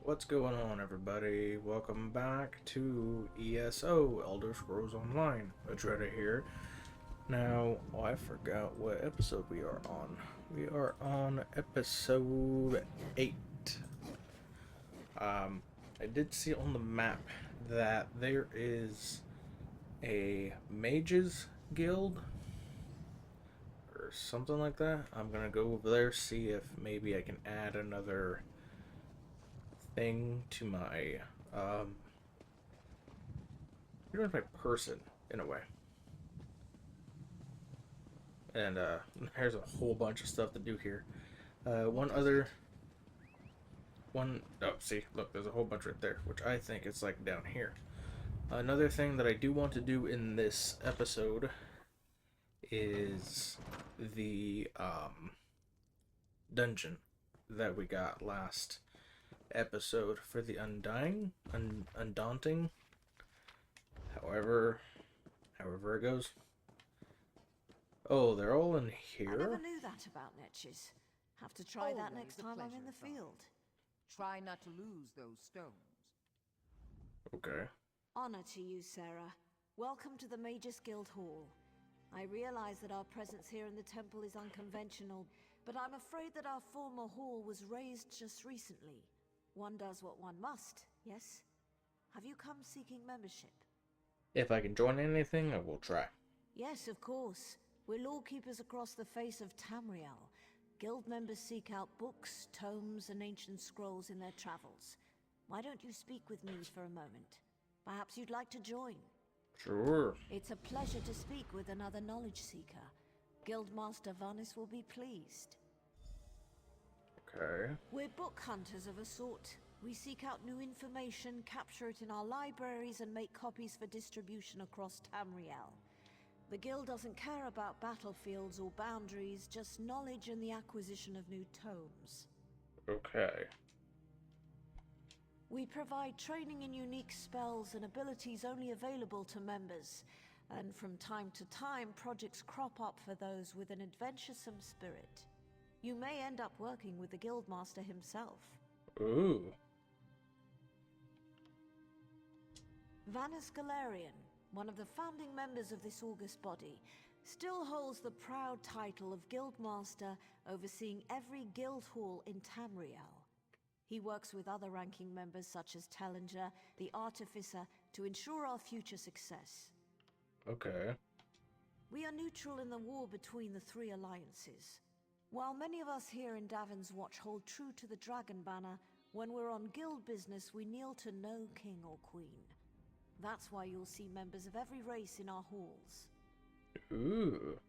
What's going on, everybody? Welcome back to ESO, Elder Scrolls Online. Adreta here. Now, I forgot what episode we are on. We are on episode 8. I did see on the map that there is a mages guild or something like that. I'm gonna go over there, see if maybe I can add another thing to my pretty much my person in a way. And there's a whole bunch of stuff to do here. One other one oh, see, look, there's a whole bunch right there, which I think it's like down here. Another thing that I do want to do in this episode is the dungeon that we got last episode for the undaunting. However it goes. Oh, they're all in I never here? knew that about Netches. Have to try that Always next a time I'm in pleasure, the Father. field. Try not to lose those stones. Okay. Honor to you, Sarah. Welcome to the Magus Guild Hall. I realize that our presence here in the temple is unconventional, but I'm afraid that our former hall was razed just recently. One does what one must, yes? Have you come seeking membership? If I can join anything, I will try. Yes, of course. We're lawkeepers across the face of Tamriel. Guild members seek out books, tomes, and ancient scrolls in their travels. Why don't you speak with me for a moment? Perhaps you'd like to join. Sure. It's a pleasure to speak with another knowledge seeker. Guildmaster Vanis will be pleased. Okay. We're book hunters of a sort. We seek out new information, capture it in our libraries, and make copies for distribution across Tamriel. The Guild doesn't care about battlefields or boundaries, just knowledge and the acquisition of new tomes. Okay. We provide training in unique spells and abilities only available to members, and from time to time, projects crop up for those with an adventuresome spirit. You may end up working with the Guildmaster himself. Ooh. Vanis Galarian, one of the founding members of this august body, still holds the proud title of Guildmaster, overseeing every guild hall in Tamriel. He works with other ranking members such as Tellinger, the Artificer, to ensure our future success. Okay. We are neutral in the war between the three alliances. While many of us here in Davin's Watch hold true to the Dragon Banner, when we're on guild business we kneel to no king or queen. That's why you'll see members of every race in our halls. Ooh.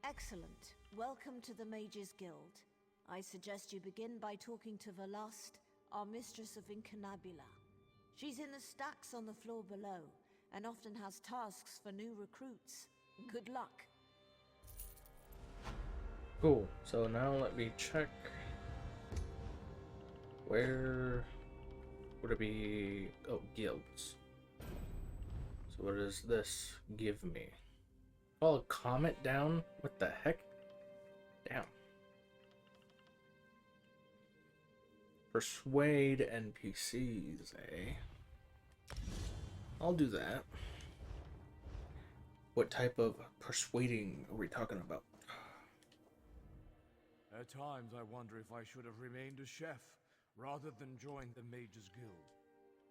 Excellent. Welcome to the Mages Guild. I suggest you begin by talking to Velast, our mistress of Incunabula. She's in the stacks on the floor below, and often has tasks for new recruits. Good luck. Cool. So now let me check. Where would it be? Oh, guilds. So what does this give me? Oh, a comment down? What the heck? Damn. Persuade NPCs, eh? I'll do that. What type of persuading are we talking about? At times I wonder if I should have remained a chef, rather than join the Mages Guild.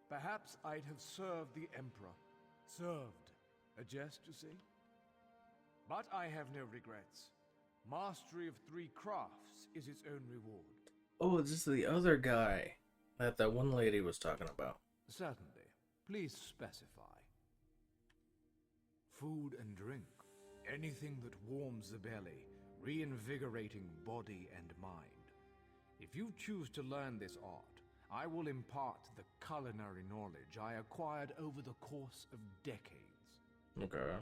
Perhaps I'd have served the Emperor. Served. A jest, you see? But I have no regrets. Mastery of 3 crafts is its own reward. Oh, this is the other guy that one lady was talking about. Certainly. Please specify. Food and drink. Anything that warms the belly, reinvigorating body and mind. If you choose to learn this art, I will impart the culinary knowledge I acquired over the course of decades. Okay.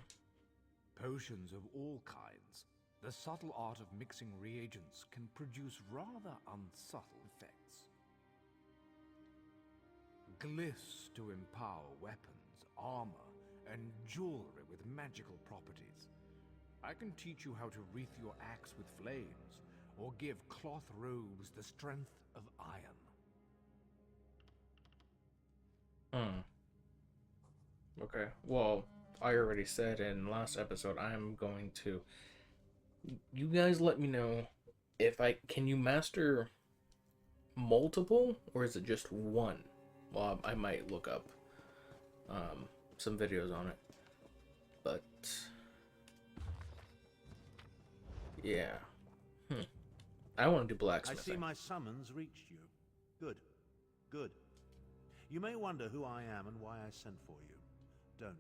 Potions of all kinds. The subtle art of mixing reagents can produce rather unsubtle effects. Glyphs to empower weapons, armor, and jewelry with magical properties. I can teach you how to wreath your axe with flames, or give cloth robes the strength of iron. Hmm. Okay. Well, I already said in last episode I'm going to. You guys let me know if I can you master multiple or is it just one? Well, I might look up some videos on it, but yeah. Hmm. I want to do I blacksmithing. see my summons reached you. Good. Good. You may wonder who I am and why I sent for you. Don't.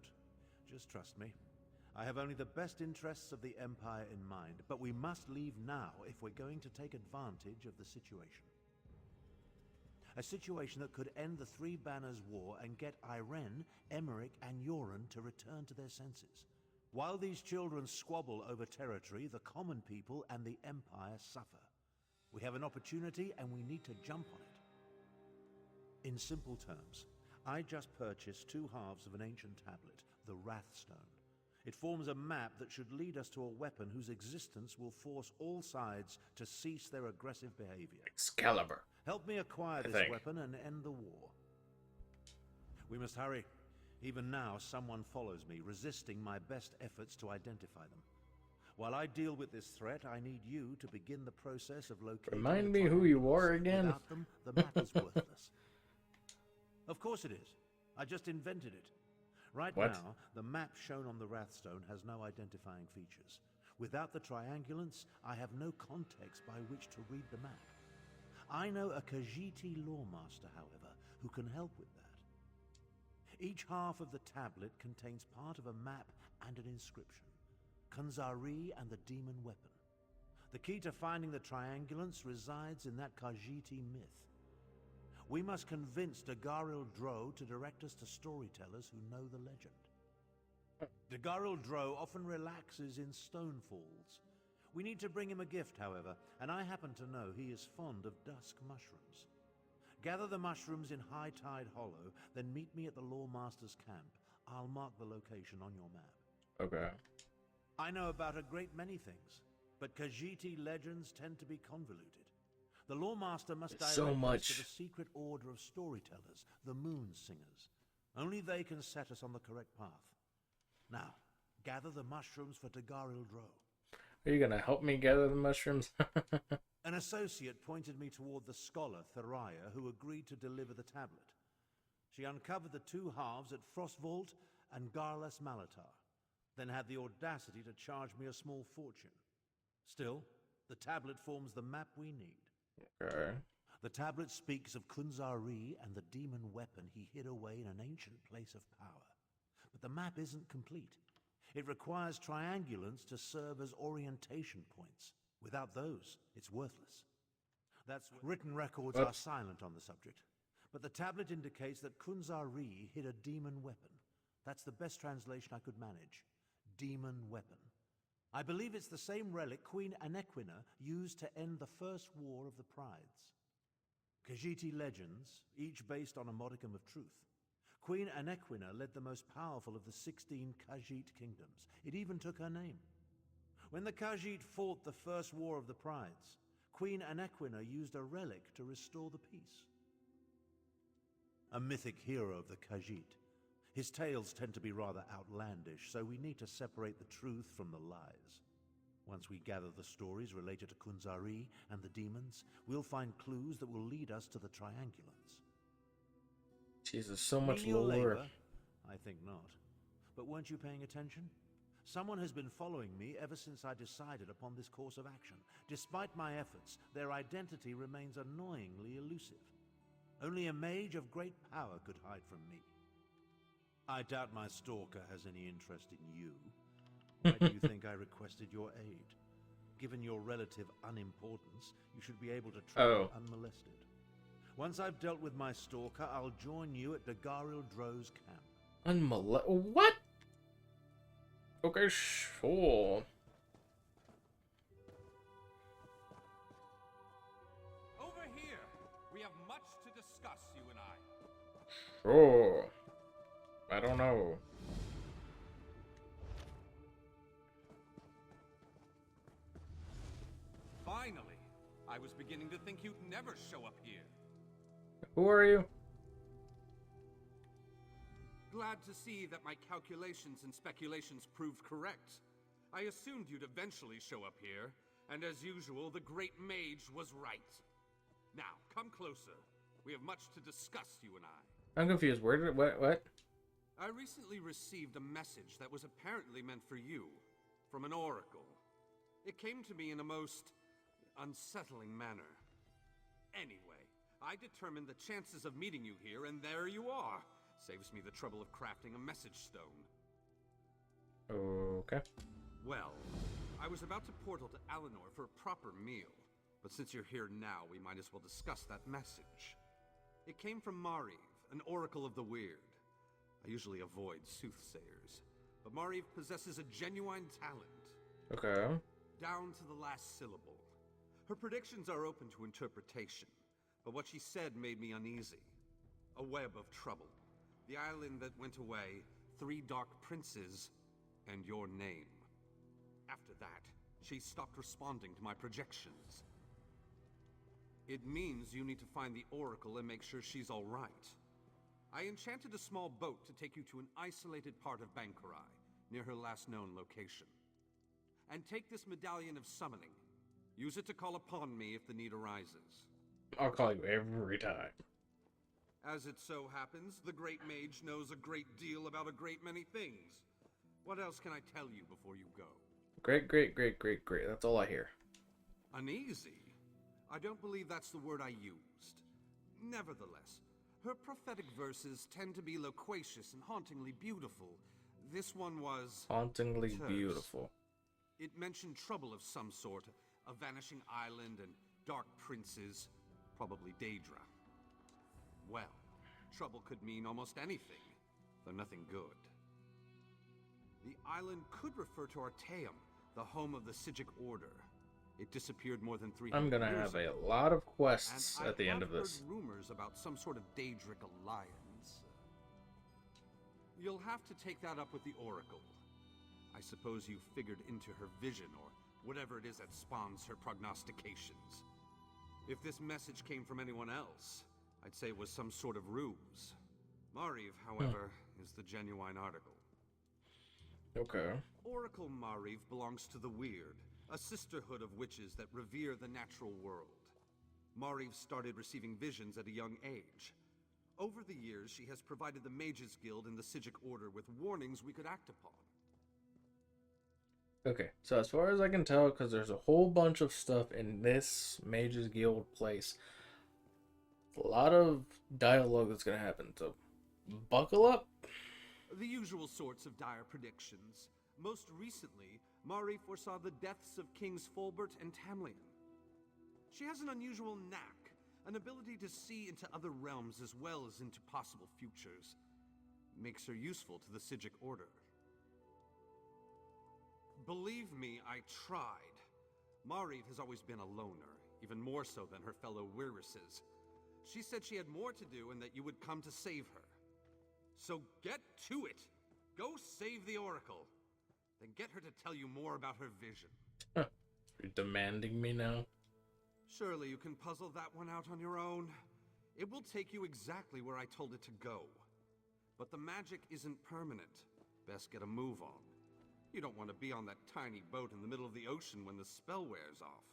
Just trust me. I have only the best interests of the Empire in mind, but we must leave now if we're going to take advantage of the situation. A situation that could end the Three Banners War and get Irene, Emmerich, and Yoren to return to their senses. While these children squabble over territory, the common people and the Empire suffer. We have an opportunity and we need to jump on it. In simple terms, I just purchased 2 halves of an ancient tablet, the Wrathstone. It forms a map that should lead us to a weapon whose existence will force all sides to cease their aggressive behavior. Excalibur. Help me acquire this weapon and end the war. We must hurry. Even now, someone follows me, resisting my best efforts to identify them. While I deal with this threat, I need you to begin the process of locating Remind the me who you triangles. are again. Without them, the map is worthless. Of course it is. I just invented it. Right What? now, the map shown on the Wrathstone has no identifying features. Without the triangulants, I have no context by which to read the map. I know a Khajiiti lawmaster, however, who can help with that. Each half of the tablet contains part of a map and an inscription. Kunzari and the demon weapon. The key to finding the triangulants resides in that Khajiiti myth. We must convince Dagoril Dro to direct us to storytellers who know the legend. Dagoril Dro often relaxes in stone falls. We need to bring him a gift, however, and I happen to know he is fond of dusk mushrooms. Gather the mushrooms in High Tide Hollow, then meet me at the Lawmaster's camp. I'll mark the location on your map. Okay. I know about a great many things, but Khajiiti legends tend to be convoluted. The Lawmaster must direct So us much. to the secret order of storytellers, the Moon Singers. Only they can set us on the correct path. Now, gather the mushrooms for Dagoril Dro. Are you gonna help me gather the mushrooms? An associate pointed me toward the scholar, Theriah, who agreed to deliver the tablet. She uncovered the 2 halves at Frostvault and Garlas Malatar, then had the audacity to charge me a small fortune. Still, the tablet forms the map we need. Okay. The tablet speaks of Kunzari and the demon weapon he hid away in an ancient place of power. But the map isn't complete. It requires triangulants to serve as orientation points. Without those, it's worthless. Written records are silent on the subject, but the tablet indicates that Kunzari hid a demon weapon. That's the best translation I could manage. Demon weapon. I believe it's the same relic Queen Anequina used to end the First War of the Prides. Khajiiti legends, each based on a modicum of truth. Queen Anequina led the most powerful of the 16 Khajiit kingdoms. It even took her name. When the Khajiit fought the First War of the Prides, Queen Anequina used a relic to restore the peace. A mythic hero of the Khajiit. His tales tend to be rather outlandish, so we need to separate the truth from the lies. Once we gather the stories related to Kunzari and the demons, we'll find clues that will lead us to the triangulants. Jesus, so much Menial lore. labor? I think not. But weren't you paying attention? Someone has been following me ever since I decided upon this course of action. Despite my efforts, their identity remains annoyingly elusive. Only a mage of great power could hide from me. I doubt my stalker has any interest in you. Why do you think I requested your aid? Given your relative unimportance, you should be able to travel unmolested. Once I've dealt with my stalker, I'll join you at Dagoril Dro's camp. What? Okay, sure. Over here! We have much to discuss, you and I. Sure. I don't know. Finally! I was beginning to think you'd never show up here. Who are you? Glad to see that my calculations and speculations proved correct. I assumed you'd eventually show up here, and as usual, the Great Mage was right. Now, come closer. We have much to discuss, you and I. I'm confused. Where did what? I recently received a message that was apparently meant for you, from an oracle. It came to me in a most unsettling manner. Anyway, I determined the chances of meeting you here, and there you are. Saves me the trouble of crafting a message stone. Okay. Well, I was about to portal to Alinor for a proper meal, but since you're here now, we might as well discuss that message. It came from Mariv, an oracle of the weird. I usually avoid soothsayers, but Mariv possesses a genuine talent. Okay. Down to the last syllable. Her predictions are open to interpretation, but what she said made me uneasy. A web of trouble. The island that went away, 3 dark princes, and your name. After that, she stopped responding to my projections. It means you need to find the Oracle and make sure she's all right. I enchanted a small boat to take you to an isolated part of Bankarai, near her last known location. And take this Medallion of Summoning. Use it to call upon me if the need arises. I'll call you every time. As it so happens, the Great Mage knows a great deal about a great many things. What else can I tell you before you go? Great. That's all I hear. Uneasy? I don't believe that's the word I used. Nevertheless, her prophetic verses tend to be loquacious and hauntingly beautiful. This one was... Hauntingly terse. beautiful. It mentioned trouble of some sort, a vanishing island and dark princes, probably Daedra. Well, trouble could mean almost anything, though nothing good. The island could refer to Artaeum, the home of the Psijic Order. It disappeared more than 300 I'm gonna years have ago. a lot of quests And at the end of I have this. heard rumors about some sort of Daedric alliance. You'll have to take that up with the Oracle. I suppose you figured into her vision, or whatever it is that spawns her prognostications. If this message came from anyone else, I'd say it was some sort of ruse. Mariv, however, is the genuine article. Okay. Oracle Mariv belongs to the Weird, a sisterhood of witches that revere the natural world. Mariv started receiving visions at a young age. Over the years, she has provided the Mages Guild and the Psijic Order with warnings we could act upon. Okay, so as far as I can tell, because there's a whole bunch of stuff in this Mages Guild place, a lot of dialogue that's going to happen, so buckle up. The usual sorts of dire predictions. Most recently, Mari foresaw the deaths of Kings Fulbert and Tamlian. She has an unusual knack, an ability to see into other realms as well as into possible futures. Makes her useful to the Psijic Order. Believe me, I tried. Mariv has always been a loner, even more so than her fellow Wirises. She said she had more to do and that you would come to save her. So get to it! Go save the Oracle! Then get her to tell you more about her vision. You're demanding me now? Surely you can puzzle that one out on your own. It will take you exactly where I told it to go. But the magic isn't permanent. Best get a move on. You don't want to be on that tiny boat in the middle of the ocean when the spell wears off.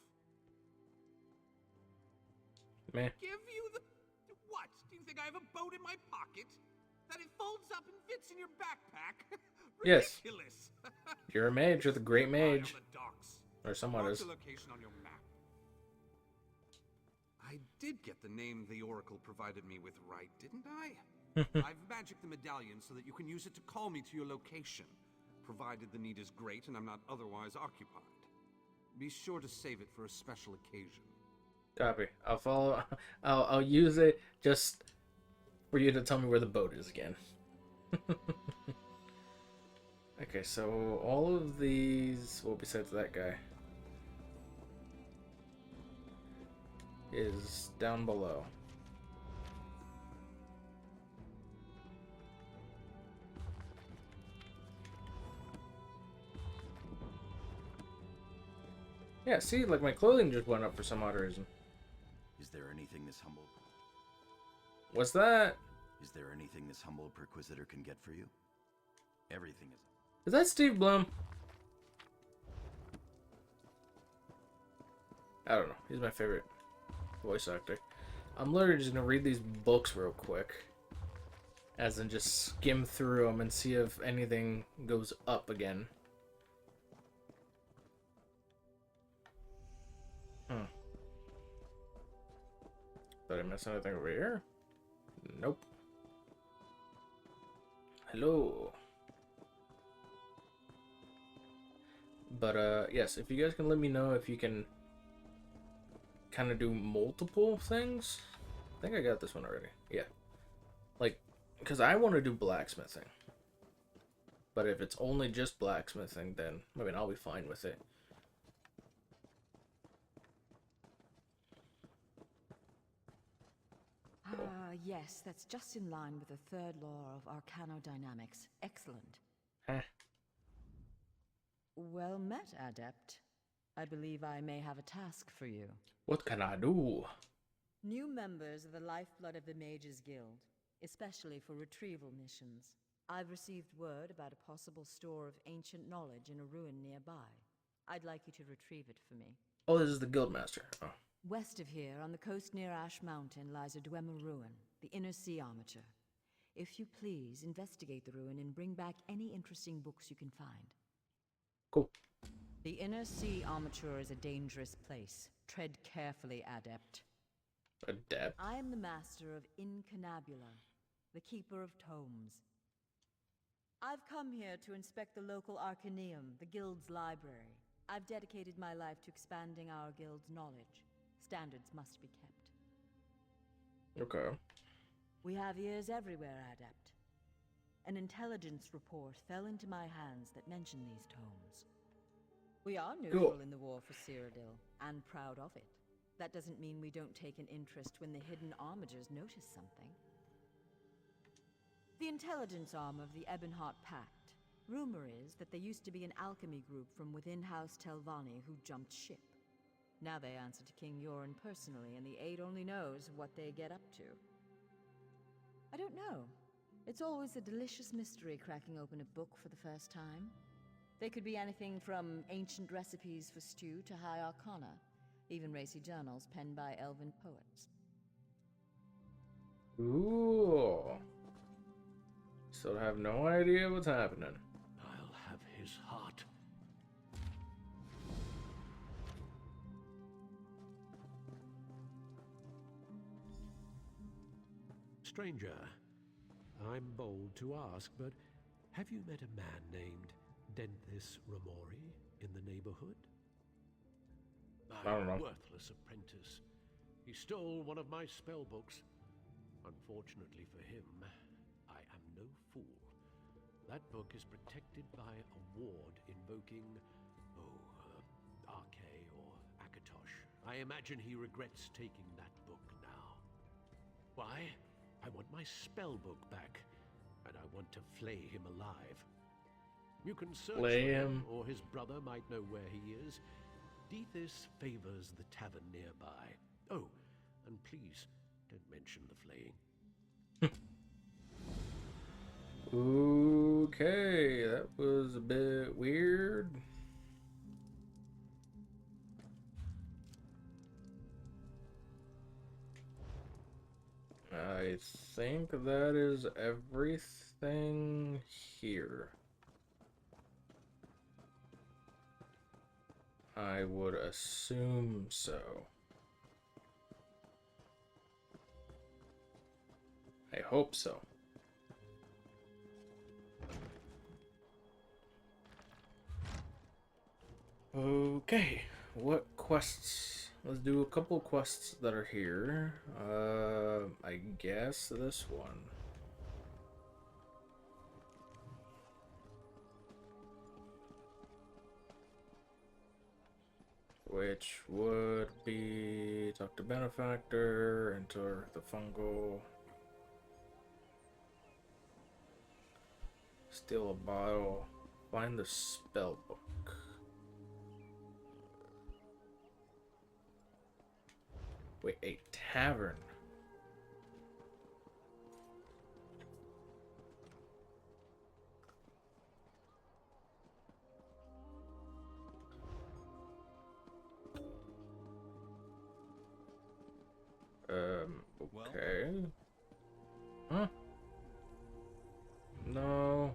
Meh. Give you the... What? Do you think I have a boat in my pocket? That it folds up and fits in your backpack? Yes. Ridiculous! You're a mage, you're the great Lie on mage. the docks. Or somewhat Mark is. the location on your map. I did get the name the Oracle provided me with right, didn't I? I've magicked the medallion so that you can use it to call me to your location, provided the need is great and I'm not otherwise occupied. Be sure to save it for a special occasion. Copy. I'll follow. I'll use it just for you to tell me where the boat is again. Okay, so all of these, well, besides that guy, is down below. Yeah, see, like my clothing just went up for some odd reason. Is there anything this humble? What's that? Is there anything this humble perquisitor can get for you? Everything is... Is that Steve Blum? I don't know. He's my favorite voice actor. I'm literally just gonna read these books real quick. As in just skim through them and see if anything goes up again. Did I miss anything over here? Nope. Hello. But yes, if you guys can let me know if you can kind of do multiple things. I think I got this one already. Yeah. Like, because I want to do blacksmithing. But if it's only just blacksmithing, then, I mean, I'll be fine with it. Yes, that's just in line with the third law of arcanodynamics. Excellent. Huh. Well met, Adept. I believe I may have a task for you. What can I do? New members of the Lifeblood of the Mages Guild, especially for retrieval missions. I've received word about a possible store of ancient knowledge in a ruin nearby. I'd like you to retrieve it for me. Oh, this is the Guildmaster. Oh. West of here, on the coast near Ash Mountain, lies a Dwemer ruin, the Inner Sea Armature. If you please, investigate the ruin and bring back any interesting books you can find. Cool. The Inner Sea Armature is a dangerous place. Tread carefully, Adept. Adept? I am the master of Incunabula, the keeper of tomes. I've come here to inspect the local Arcaneum, the Guild's library. I've dedicated my life to expanding our Guild's knowledge. Standards must be kept. Okay. We have ears everywhere, Adept. An intelligence report fell into my hands that mentioned these tomes. We are neutral in the war for Cyrodiil, and proud of it. That doesn't mean we don't take an interest when the hidden armigers notice something. The intelligence arm of the Ebonheart Pact. Rumor is that there used to be an alchemy group from within House Telvanni who jumped ship. Now they answer to King Yoren personally, and the Aid only knows what they get up to. I don't know. It's always a delicious mystery cracking open a book for the first time. They could be anything from ancient recipes for stew to high arcana, even racy journals penned by elven poets. Ooh. Still have no idea what's happening. I'll have his heart. Stranger, I'm bold to ask, but have you met a man named Denthis Ramori in the neighborhood? I don't know. My worthless apprentice. He stole one of my spell books. Unfortunately for him, I am no fool. That book is protected by a ward invoking, Arkay or Akatosh. I imagine he regrets taking that book now. Why? I want my spell book back, and I want to flay him alive. You can search for him, or his brother might know where he is. Dethys favors the tavern nearby. Oh, and please, don't mention the flaying. Okay, that was a bit weird. I think that is everything here. I would assume so. I hope so. Okay, what quests? Let's do a couple quests that are here. I guess this one. Which would be talk to Benefactor, enter the fungal, steal a bottle, find the spell book. Wait, a tavern. Okay. Huh? No.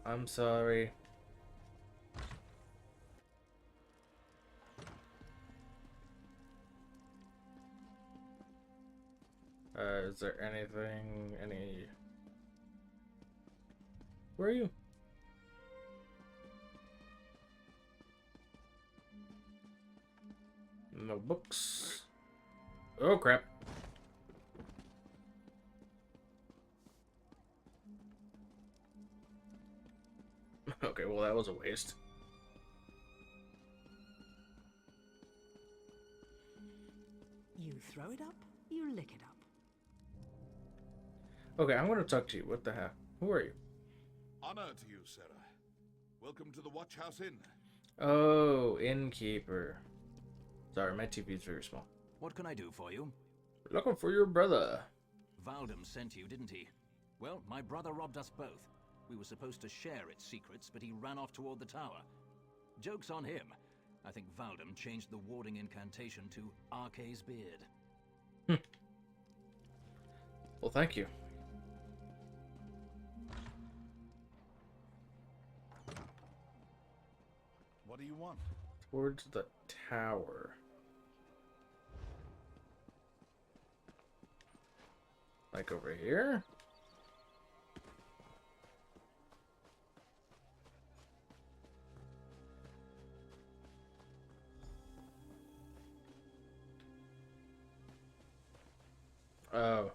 I'm sorry. Is there anything, Where are you? No books. Oh, crap. Okay, well, that was a waste. You throw it up, you lick it up. Okay, I'm gonna talk to you. What the heck? Who are you? Honor to you, Sarah. Welcome to the Watch House Inn. Oh, innkeeper. Sorry, my TV is very small. What can I do for you? Looking for your brother. Valdem sent you, didn't he? Well, my brother robbed us both. We were supposed to share its secrets, but he ran off toward the tower. Joke's on him. I think Valdem changed the warding incantation to Arkay's beard. Well, thank you. What do you want? Towards the tower. Like over here? Oh.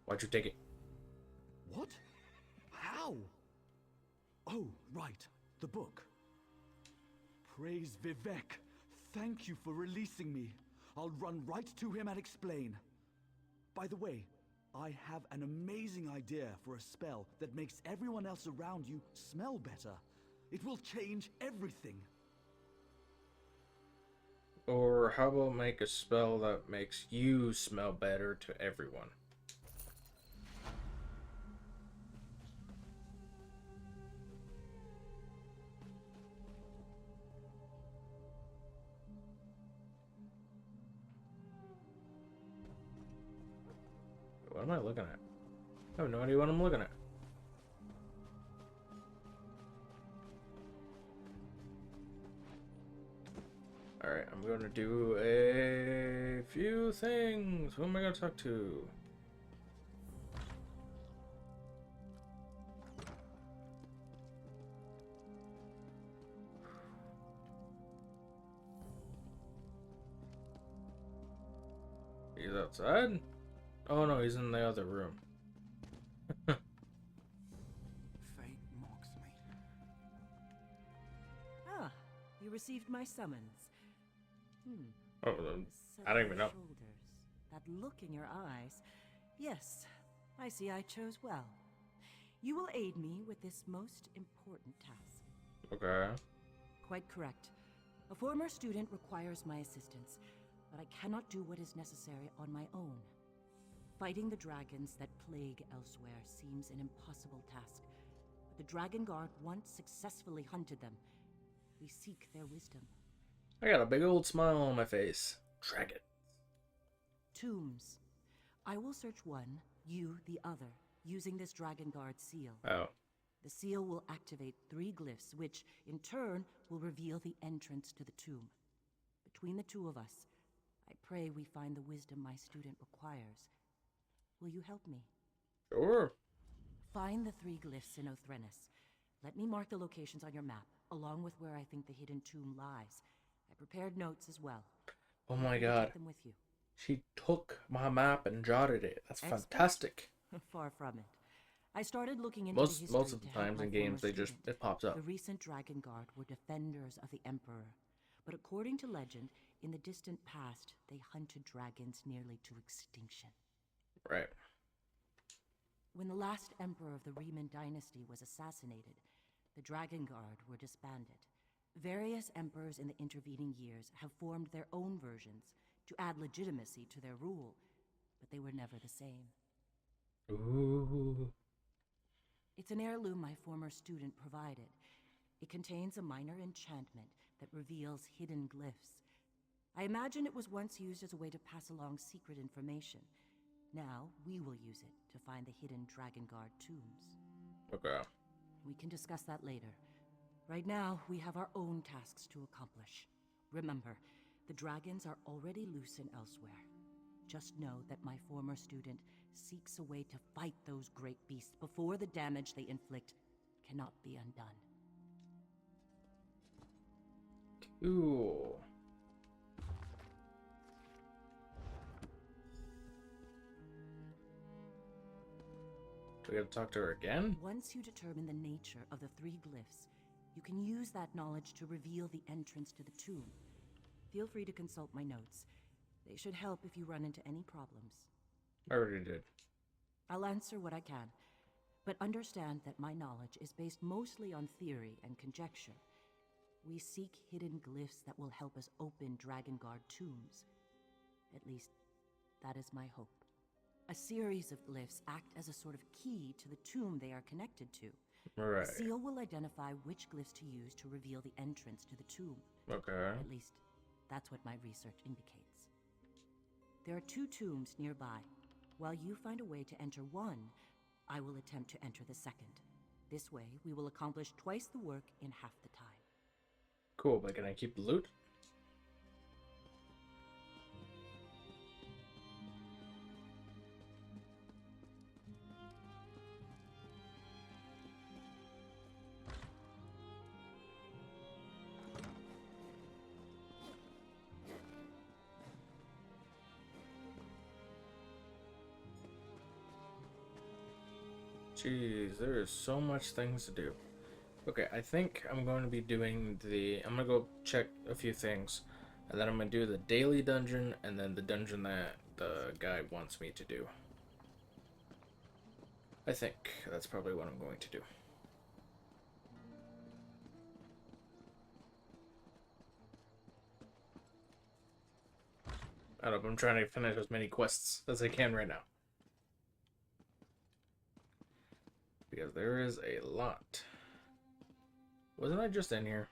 Why'd you take it? What? How? Oh, right. The book. Praise Vivek. Thank you for releasing me. I'll run right to him and explain. By the way, I have an amazing idea for a spell that makes everyone else around you smell better. It will change everything. Or how about make a spell that makes you smell better to everyone? What am I looking at? I have no idea what I'm looking at. Alright, I'm going to do a few things. Who am I going to talk to? He's outside? Oh no, he's in the other room. Fate mocks me. Ah, you received my summons. Oh, I don't even know. Shoulders, that look in your eyes. Yes, I see I chose well. You will aid me with this most important task. Okay. Quite correct. A former student requires my assistance, but I cannot do what is necessary on my own. Fighting the dragons that plague elsewhere seems an impossible task, but the Dragon Guard once successfully hunted them. We seek their wisdom. I got a big old smile on my face. Dragon. Tombs. I will search one, you the other, using this Dragon Guard seal. Oh. The seal will activate 3 glyphs, which, in turn, will reveal the entrance to the tomb. Between the two of us, I pray we find the wisdom my student requires. Will you help me? Sure. Find the 3 glyphs in Othrenis. Let me mark the locations on your map, along with where I think the hidden tomb lies. I prepared notes as well. Oh my You can god. take them with you. She took my map and jotted it. That's Expert? fantastic. Far from it. I started looking into Most the history of the to help times my in games former they just student. it pops up. The recent Dragon Guard were defenders of the Emperor, but according to legend, in the distant past, they hunted dragons nearly to extinction. Right. When the last Emperor of the Riemann dynasty was assassinated, the Dragon Guard were disbanded. Various emperors in the intervening years have formed their own versions to add legitimacy to their rule, but they were never the same. Ooh. It's an heirloom my former student provided. It contains a minor enchantment that reveals hidden glyphs. I imagine it was once used as a way to pass along secret information. Now, we will use it to find the hidden Drakengard tombs. Okay. We can discuss that later. Right now, we have our own tasks to accomplish. Remember, the dragons are already loose and elsewhere. Just know that my former student seeks a way to fight those great beasts before the damage they inflict cannot be undone. Cool. Do we have to talk to her again? Once you determine the nature of the 3 glyphs, you can use that knowledge to reveal the entrance to the tomb. Feel free to consult my notes. They should help if you run into any problems. I already did. I'll answer what I can, but understand that my knowledge is based mostly on theory and conjecture. We seek hidden glyphs that will help us open Drakengard tombs. At least, that is my hope. A series of glyphs act as a sort of key to the tomb they are connected to. Right. The seal will identify which glyphs to use to reveal the entrance to the tomb. Okay. At least, that's what my research indicates. There are 2 tombs nearby. While you find a way to enter one, I will attempt to enter the second. This way, we will accomplish twice the work in half the time. Cool, but can I keep the loot? Jeez, there is so much things to do. Okay, I think I'm going to be doing I'm going to go check a few things, and then I'm going to do the daily dungeon, and then the dungeon that the guy wants me to do. I think that's probably what I'm going to do. I don't know, I'm trying to finish as many quests as I can right now. Because there is a lot. Wasn't I just in here?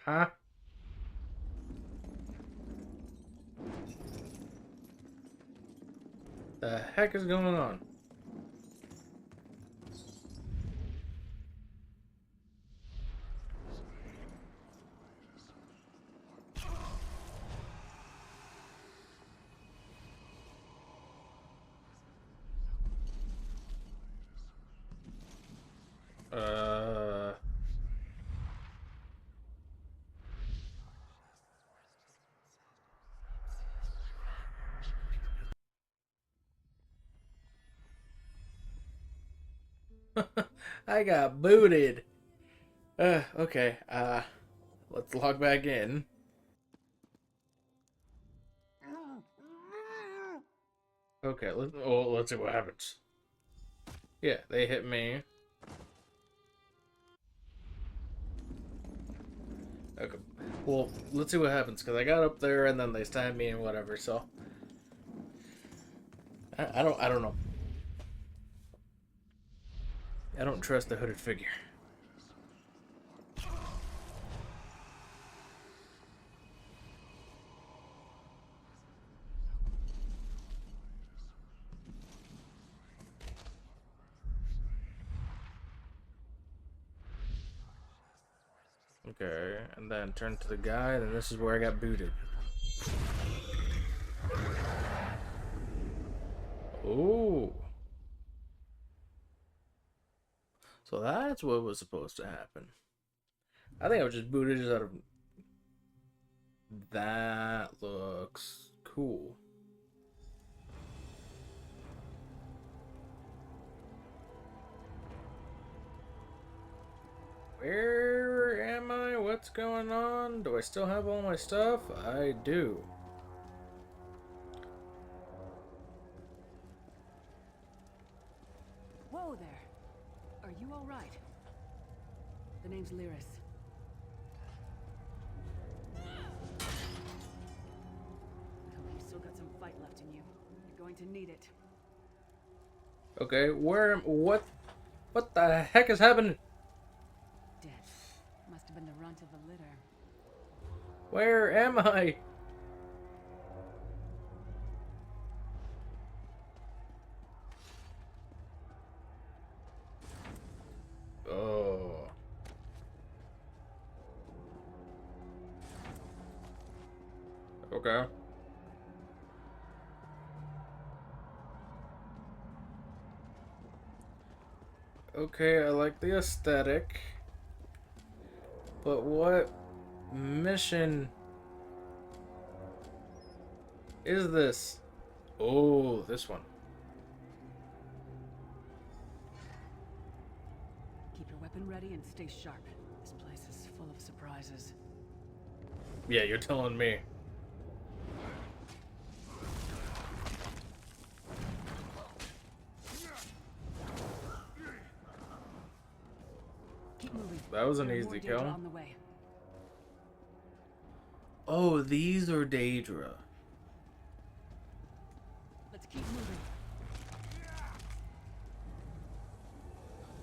Huh? The heck is going on? I got booted. Okay. Let's log back in. Okay, let's see what happens. Yeah, they hit me. Okay. Well, let's see what happens, because I got up there and then they stabbed me and whatever, so I don't know. I don't trust the hooded figure. Okay, and then turn to the guy, and this is where I got booted. Ooh. So that's what was supposed to happen. I think I was just booted just out of... That looks cool. Where am I? What's going on? Do I still have all my stuff? I do. Whoa there. Are you all right? The name's Lyris. you. You're going to need it. Okay, what the heck is happening? Dead. Must have been the runt of the litter. Where am I? Oh. Okay. Okay, I like the aesthetic. But what mission is this? Oh, this one. Keep your weapon ready and stay sharp. This place is full of surprises. Yeah, you're telling me. Keep moving. That was an There are more easy Daedra kill. on the way. Oh, these are Daedra. Let's keep moving.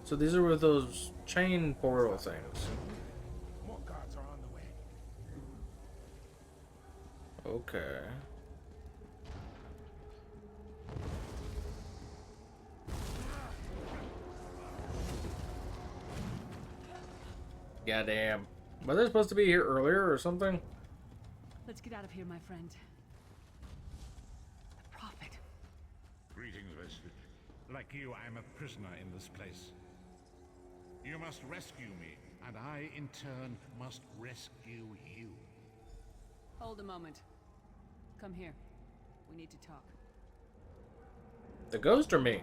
So these are with those chain portal things. More guards are on the way. Okay. Goddamn. Was I supposed to be here earlier or something? Let's get out of here, my friend. The Prophet. Greetings, Vestige. Like you, I am a prisoner in this place. You must rescue me, and I, in turn, must rescue you. Hold a moment. Come here. We need to talk. The ghost or me?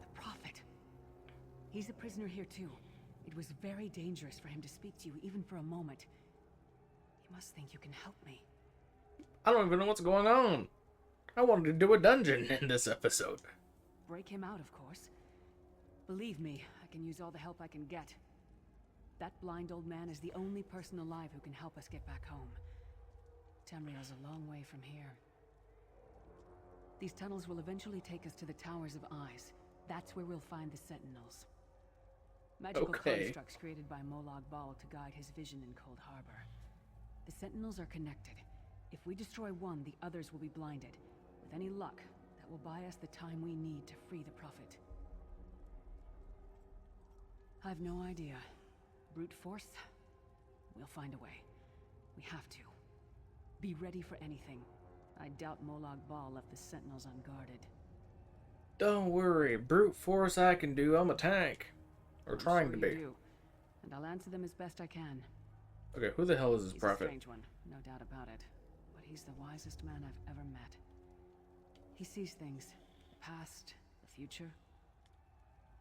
The Prophet. He's a prisoner here too. It was very dangerous for him to speak to you even for a moment. You must think you can help me. I don't even know what's going on. I wanted to do a dungeon in this episode. Break him out, of course. Believe me, I can use all the help I can get. That blind old man is the only person alive who can help us get back home. Tamriel's a long way from here. These tunnels will eventually take us to the Towers of Eyes. That's where we'll find the Sentinels. Magical constructs created by Molag Bal to guide his vision in Cold Harbor. The Sentinels are connected. If we destroy one, the others will be blinded. With any luck, that will buy us the time we need to free the Prophet. I've no idea. Brute force? We'll find a way. We have to. Be ready for anything. I doubt Molag Bal left the Sentinels unguarded. Don't worry, brute force I can do. I'm a tank. Or trying to be. You do, and I'll answer them as best I can. Okay, who the hell is this He's prophet? a strange one, no doubt about it. But he's the wisest man I've ever met. He sees things. The past, the future.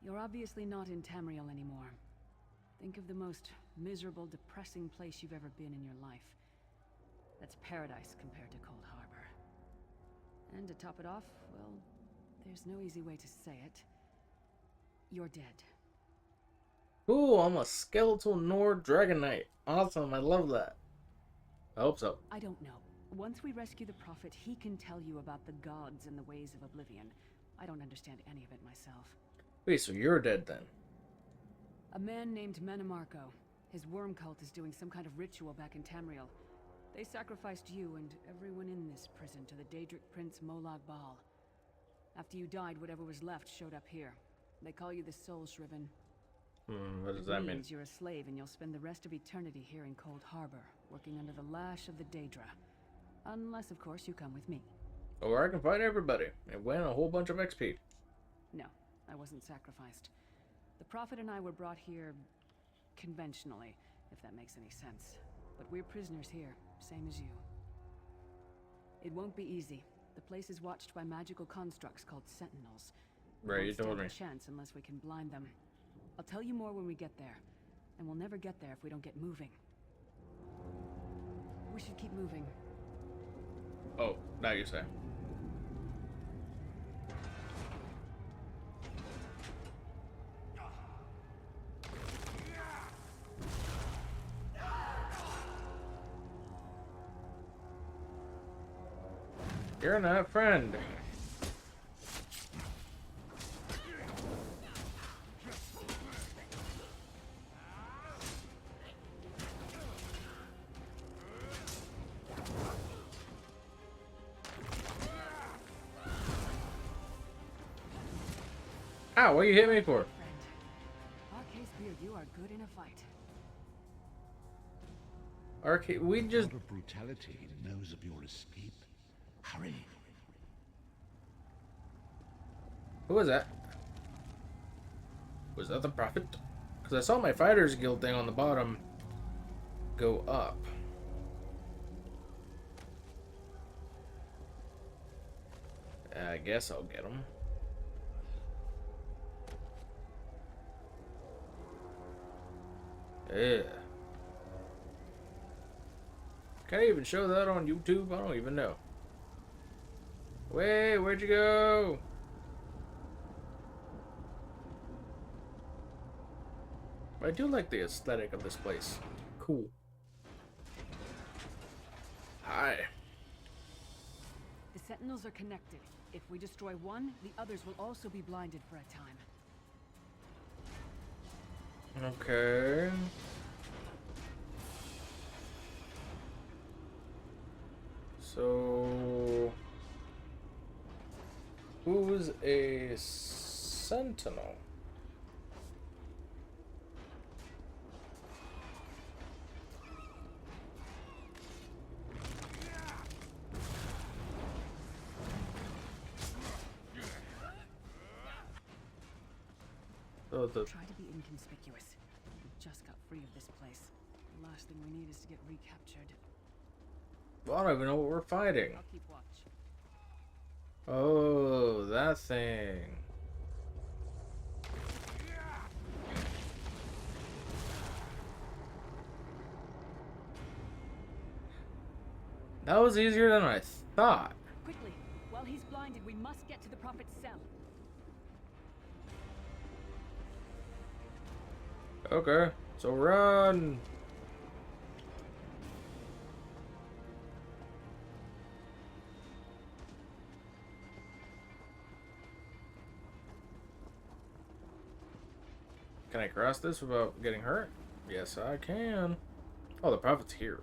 You're obviously not in Tamriel anymore. Think of the most miserable, depressing place you've ever been in your life. That's paradise compared to Cold Harbor. And to top it off, well, there's no easy way to say it. You're dead. Ooh, I'm a skeletal Nord Dragon Knight. Awesome, I love that. I hope so. I don't know. Once we rescue the Prophet, he can tell you about the gods and the ways of Oblivion. I don't understand any of it myself. Wait, so you're dead then? A man named Menemarco. His worm cult is doing some kind of ritual back in Tamriel. They sacrificed you and everyone in this prison to the Daedric Prince Molag Bal. After you died, whatever was left showed up here. They call you the Soul Shriven. What does that mean? It means you're a slave and you'll spend the rest of eternity here in Cold Harbor, working under the lash of the Daedra. Unless, of course, you come with me. Or I can fight everybody and win a whole bunch of XP. No, I wasn't sacrificed. The Prophet and I were brought here conventionally, if that makes any sense. But we're prisoners here, same as you. It won't be easy. The place is watched by magical constructs called Sentinels. Right, you told me. No chance unless we can blind them. I'll tell you more when we get there. And we'll never get there if we don't get moving. We should keep moving. Oh, now you say. You're not friend. Ow, what you hit me for? Arcade Beard, you are good in a fight. Arcade, we just... God of brutality knows of your escape. Hurry. Who was that? Was that the Prophet? Because I saw my Fighters Guild thing on the bottom go up. I guess I'll get him. Yeah. Can I even show that on YouTube? I don't even know. Wait, where'd you go? I do like the aesthetic of this place. Cool. Hi. The Sentinels are connected. If we destroy one, the others will also be blinded for a time. Okay. So, who's a sentinel? Oh, Try to be inconspicuous. We just got free of this place. The last thing we need is to get recaptured. Well, I don't even know what we're fighting. I'll keep watch. Oh, that thing. That was easier than I thought. Quickly, while he's blinded, we must get to the Prophet's cell. Okay, so run. Can I cross this without getting hurt? Yes, I can. Oh, the Prophet's here.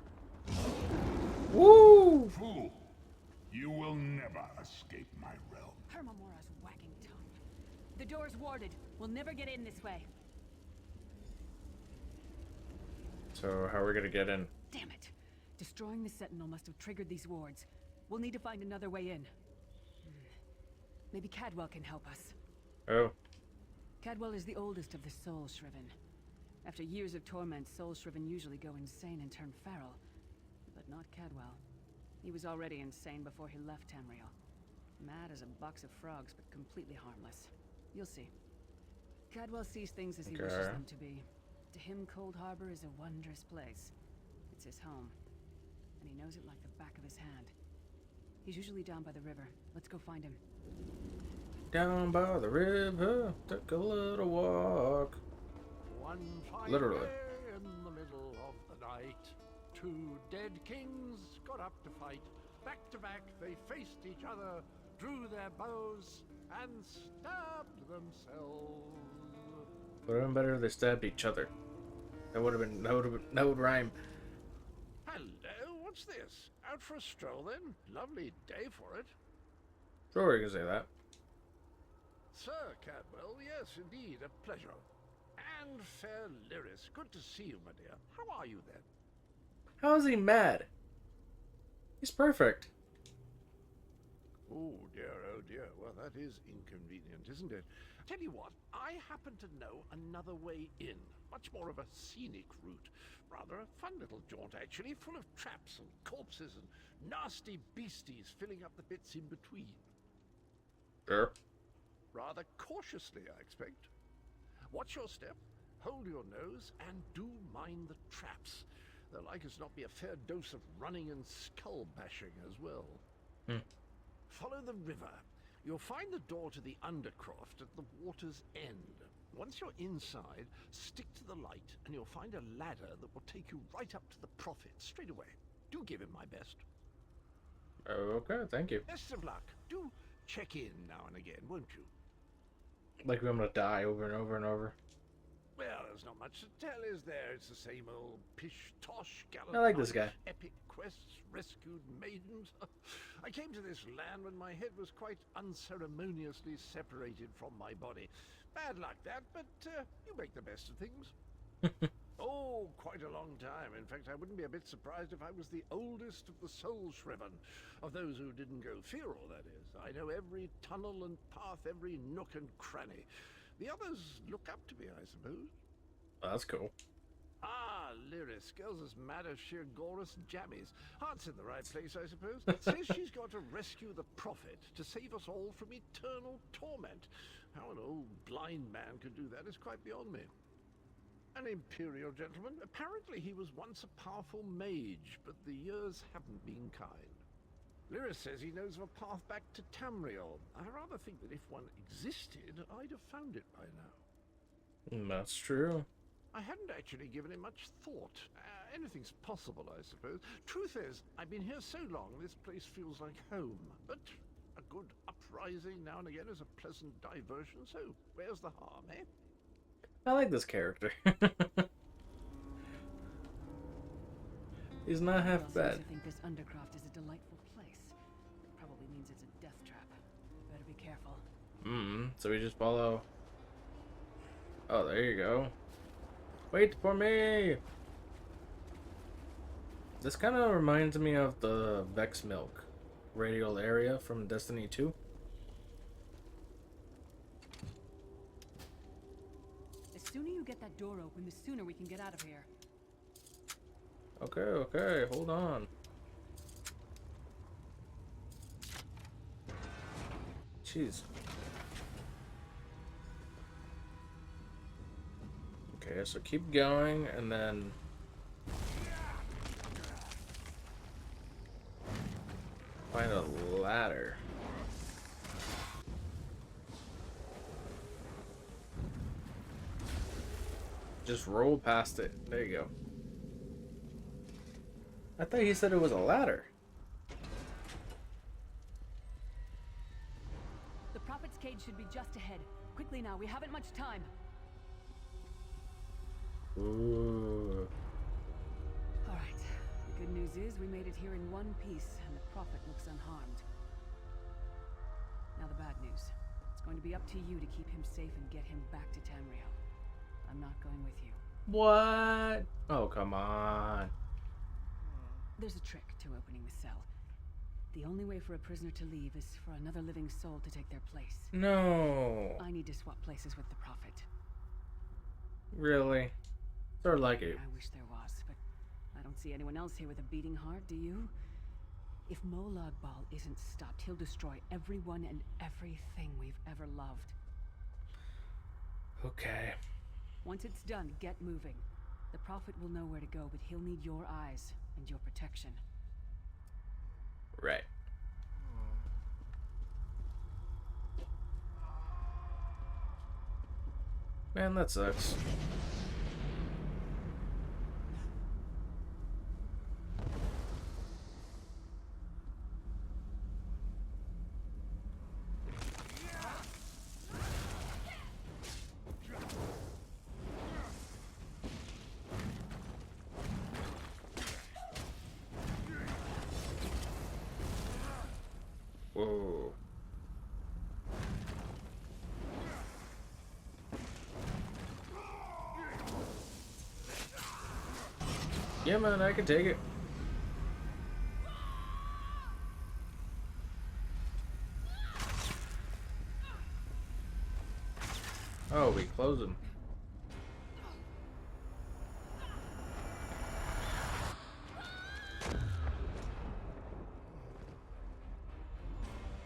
Woo! Fool! You will never escape my realm. Hermamora's wagging tongue. The door's warded. We'll never get in this way. So, how are we gonna get in? Damn it! Destroying the Sentinel must have triggered these wards. We'll need to find another way in. Maybe Cadwell can help us. Oh. Cadwell is the oldest of the Soul Shriven. After years of torment, Soul Shriven usually go insane and turn feral. But not Cadwell. He was already insane before he left Tamriel. Mad as a box of frogs, but completely harmless. You'll see. Cadwell sees things as he wishes them to be. To him, Cold Harbor is a wondrous place. It's his home. And he knows it like the back of his hand. He's usually down by the river. Let's go find him. Down by the river, took a little walk. One fine Literally. day in the middle of the night, two dead kings got up to fight. Back to back, they faced each other, drew their bows, and stabbed themselves. Would have been better if they stabbed each other. That would have been. That would rhyme. Hello, what's this? Out for a stroll then? Lovely day for it. Sure, you can say that. Sir Cadwell, yes, indeed, a pleasure. And fair Lyris, good to see you, my dear. How are you then? How is he mad? He's perfect. Oh dear, well that is inconvenient, isn't it? Tell you what, I happen to know another way in. Much more of a scenic route. Rather a fun little jaunt, actually, full of traps and corpses and nasty beasties filling up the bits in between. Sure. Rather cautiously, I expect. Watch your step, hold your nose, and do mind the traps. There'll like as not be a fair dose of running and skull bashing as well. Follow the river. You'll find the door to the Undercroft at the water's end. Once you're inside, stick to the light, and you'll find a ladder that will take you right up to the Prophet straight away. Do give him my best. Okay, thank you. Best of luck. Do check in now and again, won't you? Like I'm gonna die over and over and over. Well, there's not much to tell, is there? It's the same old pish-tosh, gallant I like this knights, guy. epic quests, rescued maidens. I came to this land when my head was quite unceremoniously separated from my body. Bad luck that, but you make the best of things. Oh, quite a long time. In fact, I wouldn't be a bit surprised if I was the oldest of the Soul Shriven. Of those who didn't go feral, that is. I know every tunnel and path, every nook and cranny. The others look up to me, I suppose. Oh, that's cool. Ah, Lyris. Girl's as mad as sheer Gorus jammies. Heart's in the right place, I suppose. Says she's got to rescue the Prophet to save us all from eternal torment. How an old blind man could do that is quite beyond me. An imperial gentleman. Apparently he was once a powerful mage, but the years haven't been kind. Lyris says he knows of a path back to Tamriel. I rather think that if one existed, I'd have found it by now. That's true. I hadn't actually given it much thought. Anything's possible, I suppose. Truth is, I've been here so long, this place feels like home. But a good uprising now and again is a pleasant diversion, so where's the harm, eh? I like this character. He's not half bad. I think this Undercroft is a delightful place. Probably means it's a death trap. Better be careful. So we just follow. Oh, there you go. Wait for me! This kind of reminds me of the Vex Milk radial area from Destiny 2. The sooner you get that door open, the sooner we can get out of here. Okay, hold on. Jeez. Okay, so keep going, and then... find a ladder. Just roll past it. There you go. I thought he said it was a ladder. The Prophet's cage should be just ahead. Quickly now, we haven't much time. Ooh. Alright. The good news is we made it here in one piece, and the Prophet looks unharmed. Now the bad news. It's going to be up to you to keep him safe and get him back to Tamriel. I'm not going with you. What? Oh, come on. There's a trick to opening the cell. The only way for a prisoner to leave is for another living soul to take their place. No. I need to swap places with the Prophet. Really? Sort of like it. I wish there was, but I don't see anyone else here with a beating heart, do you? If Molag Bal isn't stopped, he'll destroy everyone and everything we've ever loved. Okay. Once it's done, get moving. The Prophet will know where to go, but he'll need your eyes and your protection. Right. Man, that sucks. Whoa. Yeah, man, I can take it. Oh, we close them.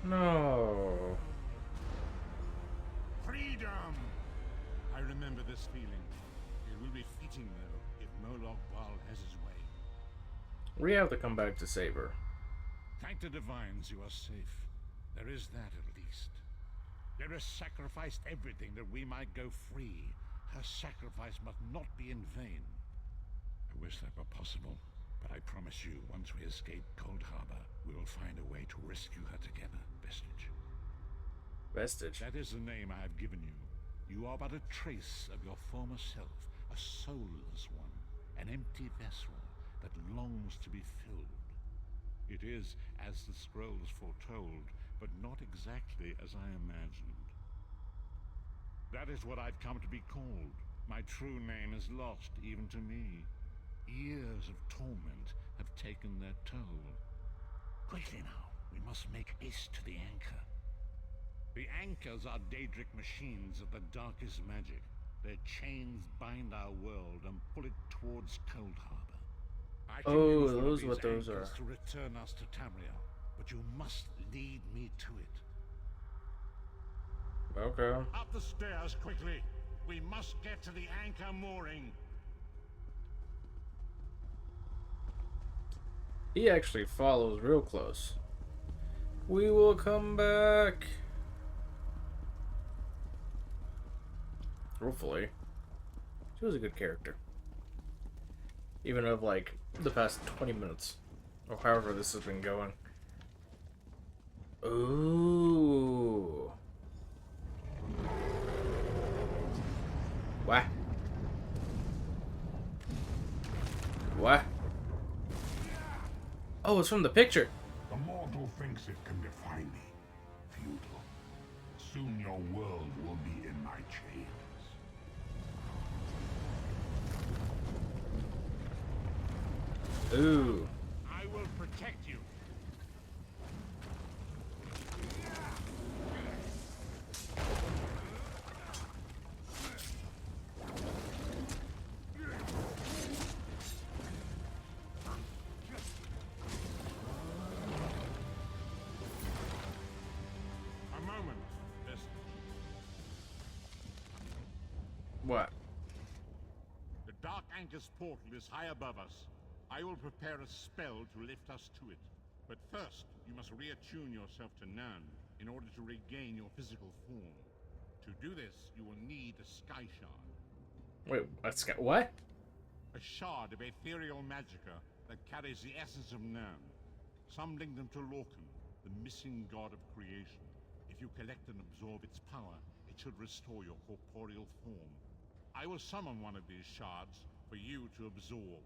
No. Freedom! I remember this feeling. It will be fitting, though, if Molag Bal has his way. We have to come back to save her. Thank the Divines you are safe. There is that at least. Lyris sacrificed everything that we might go free. Her sacrifice must not be in vain. I wish that were possible, but I promise you, once we escape Cold Harbor, we will find a way rescue her together, Vestige. Vestige? That is the name I have given you. You are but a trace of your former self, a soulless one, an empty vessel that longs to be filled. It is as the scrolls foretold, but not exactly as I imagined. That is what I've come to be called. My true name is lost even to me. Years of torment have taken their toll. Quickly now, we must make haste to the anchor. The anchors are Daedric machines of the darkest magic. Their chains bind our world and pull it towards Cold Harbor. I can use one of those these what those anchors are. to return us to Tamriel, but you must lead me to it. Okay. Up the stairs quickly. We must get to the anchor mooring. He actually follows real close. We will come back. Hopefully. She was a good character. Even of like the past 20 minutes. Or however this has been going. Ooh. What? What? Oh, it's from the picture. The mortal thinks it can defy me. Futile. Soon your world will be in my chains. Ooh. I will protect you. A moment, Vestige. What? The Dark Anchor's portal is high above us. I will prepare a spell to lift us to it. But first, you must reattune yourself to Nern in order to regain your physical form. To do this, you will need a Sky Shard. Wait, let's go. What? A shard of ethereal magicka that carries the essence of Nern. Some link them to Lorcan, the missing god of creation. If you collect and absorb its power, it should restore your corporeal form. I will summon one of these shards for you to absorb.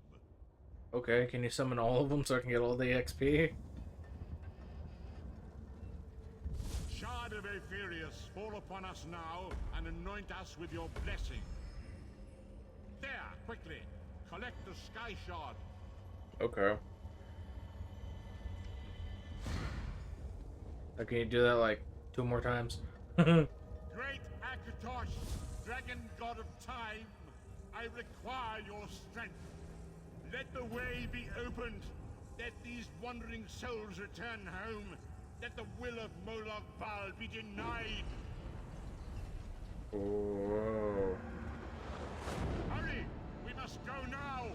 Okay, can you summon all of them so I can get all the XP? Shard of Aetherius, fall upon us now and anoint us with your blessing. There, quickly, collect the Sky Shard. Okay. Now, can you do that like 2 more times? Great Akatosh, dragon god of time, I require your strength. Let the way be opened. Let these wandering souls return home. Let the will of Molag Bal be denied. Whoa. Hurry! We must go now!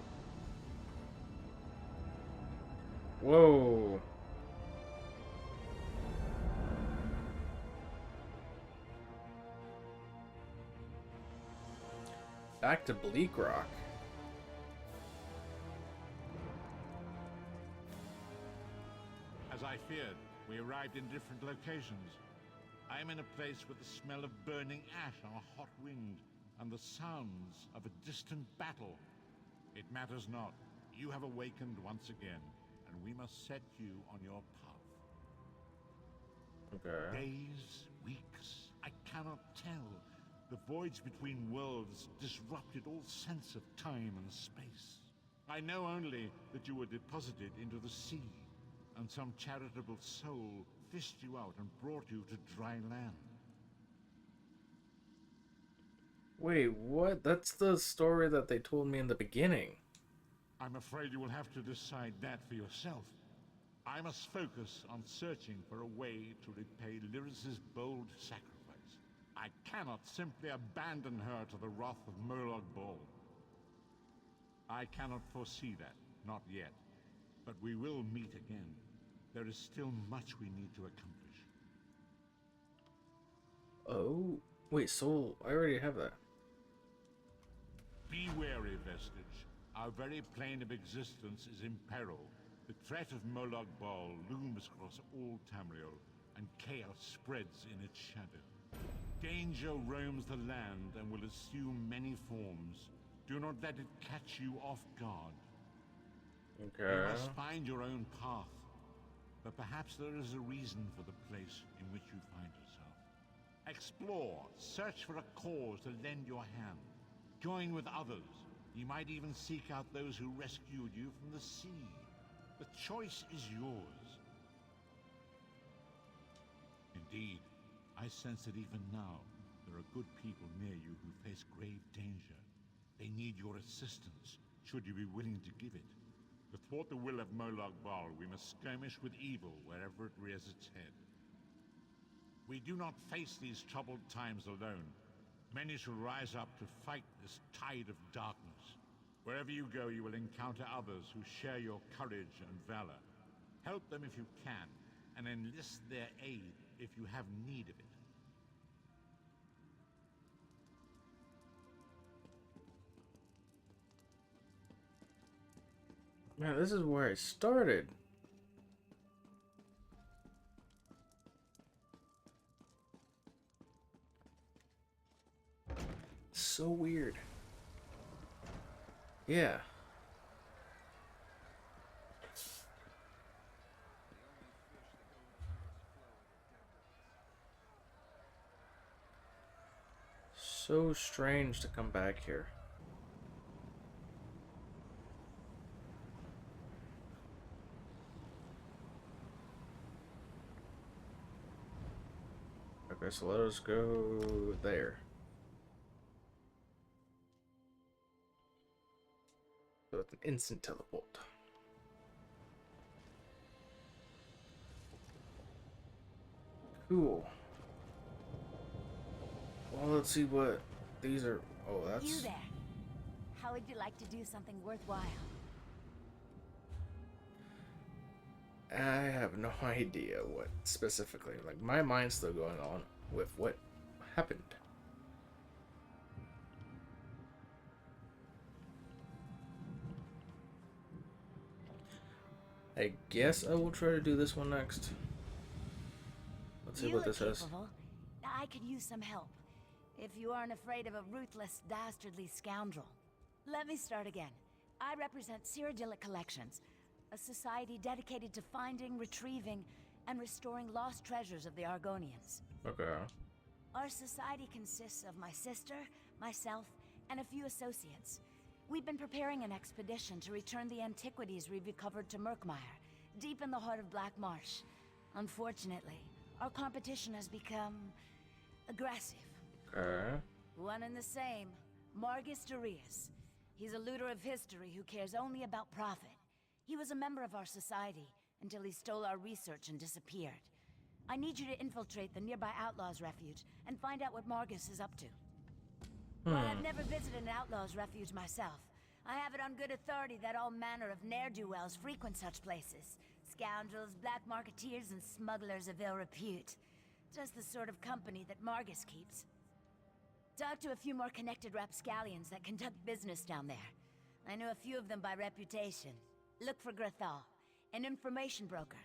Whoa. Back to Bleak Rock. As I feared, we arrived in different locations. I am in a place with the smell of burning ash on a hot wind, and the sounds of a distant battle. It matters not. You have awakened once again, and we must set you on your path. Okay. Days, weeks, I cannot tell. The voids between worlds disrupted all sense of time and space. I know only that you were deposited into the sea, and some charitable soul fished you out and brought you to dry land. Wait, what? That's the story that they told me in the beginning. I'm afraid you will have to decide that for yourself. I must focus on searching for a way to repay Lyris's bold sacrifice. I cannot simply abandon her to the wrath of Molag Bal. I cannot foresee that, not yet. But we will meet again. There is still much we need to accomplish. Oh, wait, soul. I already have that. Be wary, Vestige. Our very plane of existence is in peril. The threat of Molag Bal looms across all Tamriel, and chaos spreads in its shadow. Danger roams the land and will assume many forms. Do not let it catch you off guard. Okay. You must find your own path, but perhaps there is a reason for the place in which you find yourself. Explore, search for a cause to lend your hand. Join with others. You might even seek out those who rescued you from the sea. The choice is yours. Indeed, I sense that even now, there are good people near you who face grave danger. They need your assistance, should you be willing to give it. To thwart the will of Molag Bal, we must skirmish with evil wherever it rears its head. We do not face these troubled times alone. Many shall rise up to fight this tide of darkness. Wherever you go, you will encounter others who share your courage and valor. Help them if you can, and enlist their aid if you have need of it. Man, this is where I started. So weird. Yeah. So strange to come back here. Okay, so let us go there. So it's an instant teleport. Cool. Well, let's see what these are. Oh, that's... You there. How would you like to do something worthwhile? I have no idea what specifically. Like, my mind's still going on with what happened. I guess I will try to do this one next. Let's see what this is. I could use some help. If you aren't afraid of a ruthless, dastardly scoundrel. Let me start again. I represent Cyrodiilic Collections, a society dedicated to finding, retrieving, and restoring lost treasures of the Argonians. Okay. Our society consists of my sister, myself, and a few associates. We've been preparing an expedition to return the antiquities we've recovered to Murkmire, deep in the heart of Black Marsh. Unfortunately, our competition has become... aggressive. Okay. One and the same. Margus Darius. He's a looter of history who cares only about profit. He was a member of our society until he stole our research and disappeared. I need you to infiltrate the nearby Outlaws' Refuge and find out what Margus is up to. While I've never visited an Outlaws' Refuge myself, I have it on good authority that all manner of ne'er-do-wells frequent such places. Scoundrels, black marketeers, and smugglers of ill repute. Just the sort of company that Margus keeps. Talk to a few more connected rapscallions that conduct business down there. I know a few of them by reputation. Look for Grathal, an information broker,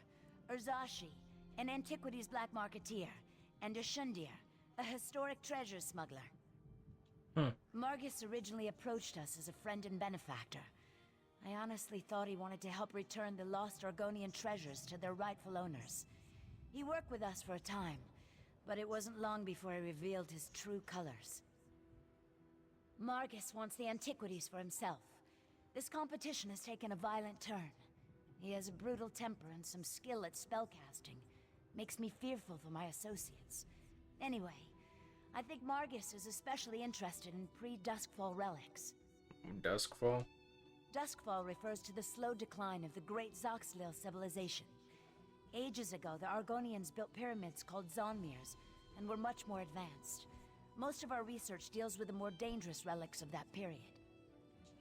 Urzashi, an antiquities black marketeer, and Ashundir, a historic treasure smuggler. Margus originally approached us as a friend and benefactor. I honestly thought he wanted to help return the lost Argonian treasures to their rightful owners. He worked with us for a time, but it wasn't long before he revealed his true colors. Margus wants the antiquities for himself. This competition has taken a violent turn. He has a brutal temper and some skill at spellcasting. Makes me fearful for my associates. Anyway, I think Margus is especially interested in pre-Duskfall relics. Duskfall? Duskfall refers to the slow decline of the great Zoxlil civilization. Ages ago, the Argonians built pyramids called Zonmirs, and were much more advanced. Most of our research deals with the more dangerous relics of that period.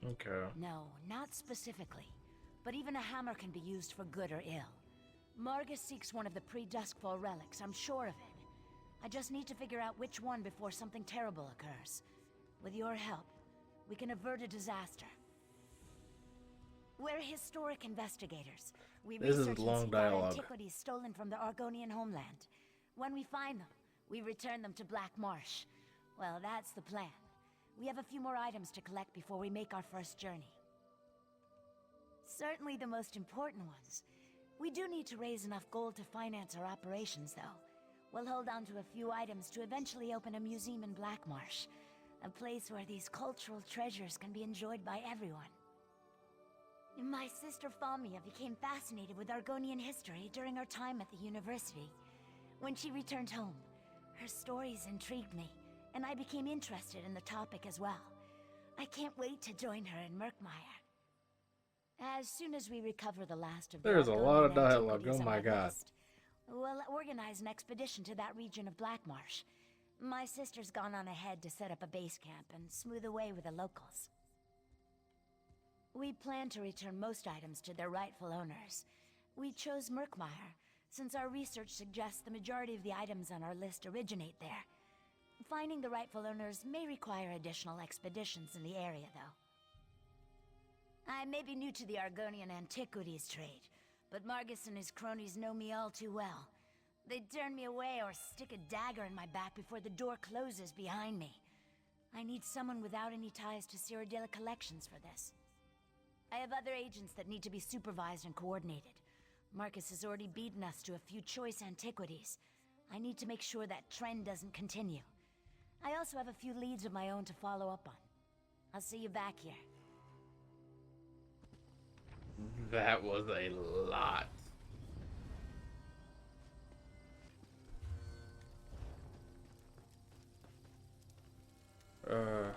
Okay. No, not specifically. But even a hammer can be used for good or ill. Margus seeks one of the pre-Duskfall relics, I'm sure of it. I just need to figure out which one before something terrible occurs. With your help, we can avert a disaster. We're historic investigators. We This is research and long seek out dialogue. antiquities stolen from the Argonian homeland. When we find them, we return them to Black Marsh. Well, that's the plan. We have a few more items to collect before we make our first journey. Certainly the most important ones. We do need to raise enough gold to finance our operations, though. We'll hold on to a few items to eventually open a museum in Black Marsh. A place where these cultural treasures can be enjoyed by everyone. My sister Famia became fascinated with Argonian history during our time at the university. When she returned home, her stories intrigued me, and I became interested in the topic as well. I can't wait to join her in Murkmire. As soon as we recover the last of the There's a lot of Argonian dialogue. antiquities Oh on my our god. list, we'll organize an expedition to that region of Black Marsh. My sister's gone on ahead to set up a base camp and smooth the way with the locals. We plan to return most items to their rightful owners. We chose Murkmire, since our research suggests the majority of the items on our list originate there. Finding the rightful owners may require additional expeditions in the area, though. I may be new to the Argonian antiquities trade, but Margus and his cronies know me all too well. They'd turn me away or stick a dagger in my back before the door closes behind me. I need someone without any ties to Cyrodiila Collections for this. I have other agents that need to be supervised and coordinated. Marcus has already beaten us to a few choice antiquities. I need to make sure that trend doesn't continue. I also have a few leads of my own to follow up on. I'll see you back here. That was a lot.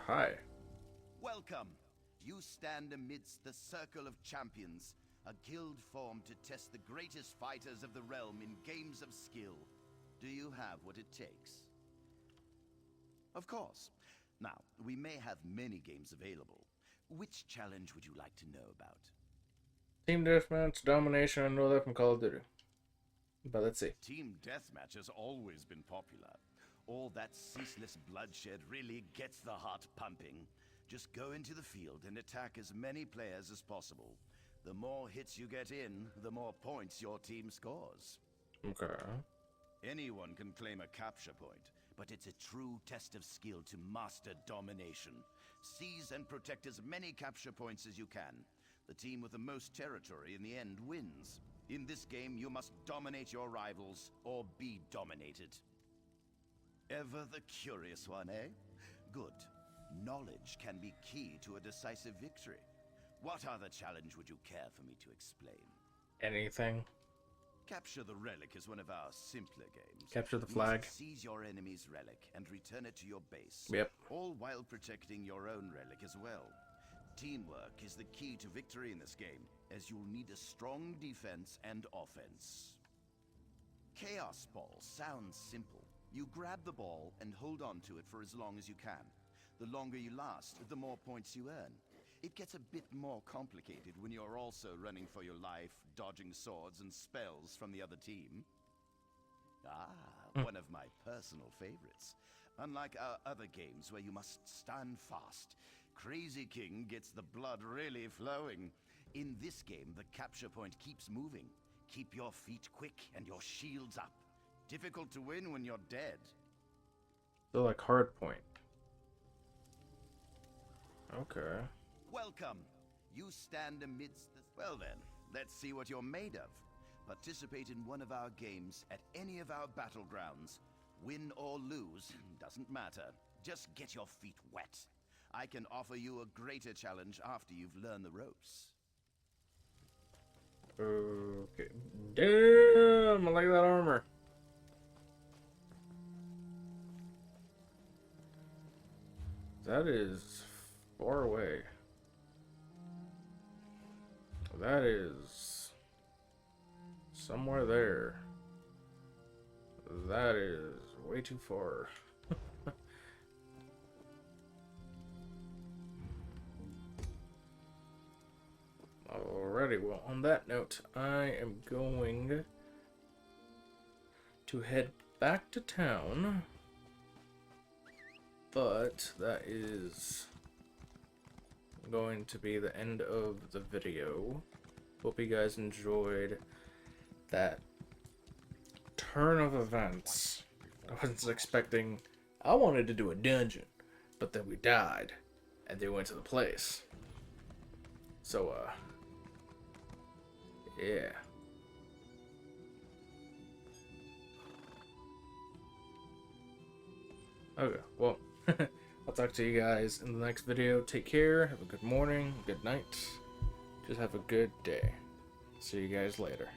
Hi. Welcome. You stand amidst the Circle of Champions, a guild formed to test the greatest fighters of the realm in games of skill. Do you have what it takes? Of course. Now, we may have many games available. Which challenge would you like to know about? Team Deathmatch, Domination, I know that from Call of Duty. But let's see. Team Deathmatch has always been popular. All that ceaseless bloodshed really gets the heart pumping. Just go into the field and attack as many players as possible. The more hits you get in, the more points your team scores. Okay. Anyone can claim a capture point, but it's a true test of skill to master domination. Seize and protect as many capture points as you can. The team with the most territory in the end wins. In this game, you must dominate your rivals or be dominated. Ever the curious one, eh? Good. Knowledge can be key to a decisive victory. What other challenge would you care for me to explain? Anything. Capture the Relic is one of our simpler games. Capture the You flag. must seize your enemy's relic and return it to your base. Yep. All while protecting your own relic as well. Teamwork is the key to victory in this game, as you'll need a strong defense and offense. Chaos Ball sounds simple. You grab the ball and hold on to it for as long as you can. The longer you last, the more points you earn. It gets a bit more complicated when you're also running for your life, dodging swords and spells from the other team. One of my personal favorites. Unlike our other games where you must stand fast, Crazy King gets the blood really flowing. In this game, the capture point keeps moving. Keep your feet quick and your shields up. Difficult to win when you're dead. So like hard point. Okay. Welcome. You stand amidst the... Well then, let's see what you're made of. Participate in one of our games at any of our battlegrounds. Win or lose, doesn't matter. Just get your feet wet. I can offer you a greater challenge after you've learned the ropes. Okay. Damn, I like that armor. That is far away. That is somewhere there. That is way too far. Alrighty, well, on that note, I am going to head back to town. But that is going to be the end of the video. Hope you guys enjoyed that turn of events. I wasn't expecting... I wanted to do a dungeon, but then we died, and they went to the place. So, yeah. Okay, well, I'll talk to you guys in the next video. Take care, have a good morning, good night, just have a good day. See you guys later.